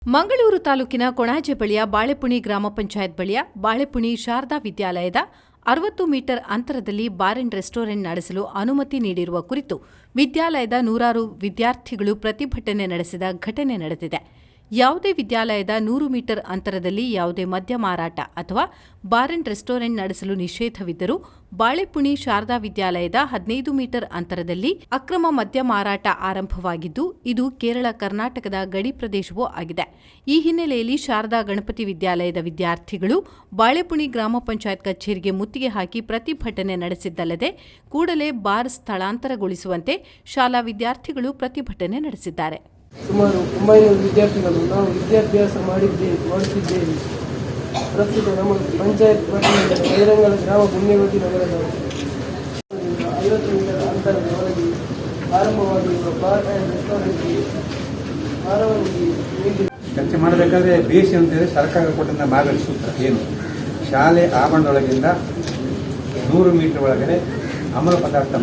ಮಂಗಳೂರು ತಾಲೂಕಿನ ಕೊಣಾಜೆ ಬಳಿಯ ಬಾಳೆಪುಣಿ ಗ್ರಾಮ ಪಂಚಾಯತ್ ಬಳಿಯ ಬಾಳೆಪುಣಿ ಶಾರದಾ ವಿದ್ಯಾಲಯದ 60 ಮೀಟರ್ ಅಂತರದಲ್ಲಿ ಬಾರ್ ಅಂಡ್ ರೆಸ್ಟೋರೆಂಟ್ ನಡೆಸಲು ಅನುಮತಿ ನೀಡಿರುವ ಕುರಿತು ವಿದ್ಯಾಲಯದ ನೂರಾರು ವಿದ್ಯಾರ್ಥಿಗಳು ಪ್ರತಿಭಟನೆ ನಡೆಸಿದ ಘಟನೆ ನಡೆದಿದೆ. ಯಾವುದೇ ವಿದ್ಯಾಲಯದ 100 ಮೀಟರ್ ಅಂತರದಲ್ಲಿ ಯಾವುದೇ ಮದ್ಯ ಮಾರಾಟ ಅಥವಾ ಬಾರ್ ಅಂಡ್ ರೆಸ್ಟೋರೆಂಟ್ ನಡೆಸಲು ನಿಷೇಧವಿದ್ದರೂ ಬಾಳೆಪುಣಿ ಶಾರದಾ ವಿದ್ಯಾಲಯದ 15 ಮೀಟರ್ ಅಂತರದಲ್ಲಿ ಅಕ್ರಮ ಮದ್ಯ ಮಾರಾಟ ಆರಂಭವಾಗಿದ್ದು, ಇದು ಕೇರಳ ಕರ್ನಾಟಕದ ಗಡಿ ಪ್ರದೇಶವೂ ಆಗಿದೆ. ಈ ಹಿನ್ನೆಲೆಯಲ್ಲಿ ಶಾರದಾ ಗಣಪತಿ ವಿದ್ಯಾಲಯದ ವಿದ್ಯಾರ್ಥಿಗಳು ಬಾಳೆಪುಣಿ ಗ್ರಾಮ ಪಂಚಾಯತ್ ಕಚೇರಿಗೆ ಮುತ್ತಿಗೆ ಹಾಕಿ ಪ್ರತಿಭಟನೆ ನಡೆಸಿದ್ದಲ್ಲದೆ ಕೂಡಲೇ ಬಾರ್ ಸ್ಥಳಾಂತರಗೊಳಿಸುವಂತೆ ಶಾಲಾ ವಿದ್ಯಾರ್ಥಿಗಳು ಪ್ರತಿಭಟನೆ ನಡೆಸಿದ್ದಾರೆ. ಸುಮಾರು 900 ವಿದ್ಯಾರ್ಥಿಗಳು ನಾವು ವಿದ್ಯಾಭ್ಯಾಸ ಮಾಡುತ್ತಿದ್ದೇವೆ. ಪ್ರಸ್ತುತ ನಮ್ಮ ಪಂಚಾಯತ್ ಪಟ್ಟಣದ ಬೈರಂಗಲ ಗ್ರಾಮ ಪುಣ್ಯವತಿ ನಗರದ 50 ಮೀಟರ್ ಅಂತರದ ಒಳಗೆ ಆರಂಭವಾಗಿರುವ ಬಾರ್ ಆ್ಯಂಡ್ ರೆಸ್ಟೋರೆಂಟ್ಗೆ ಪರವಾನಗಿ ಚರ್ಚೆ ಮಾಡಬೇಕಾದ್ರೆ ಬೇಸಿ ಅಂತೇಳಿ ಸರ್ಕಾರ ಕೊಟ್ಟಂತ ಮಾರ್ಗಸೂತ್ರ ಏನು, ಶಾಲೆ ಆವರಣದೊಳಗಿಂದ 100 ಮೀಟರ್ ಒಳಗಡೆ ಅಮಲು ಪದಾರ್ಥ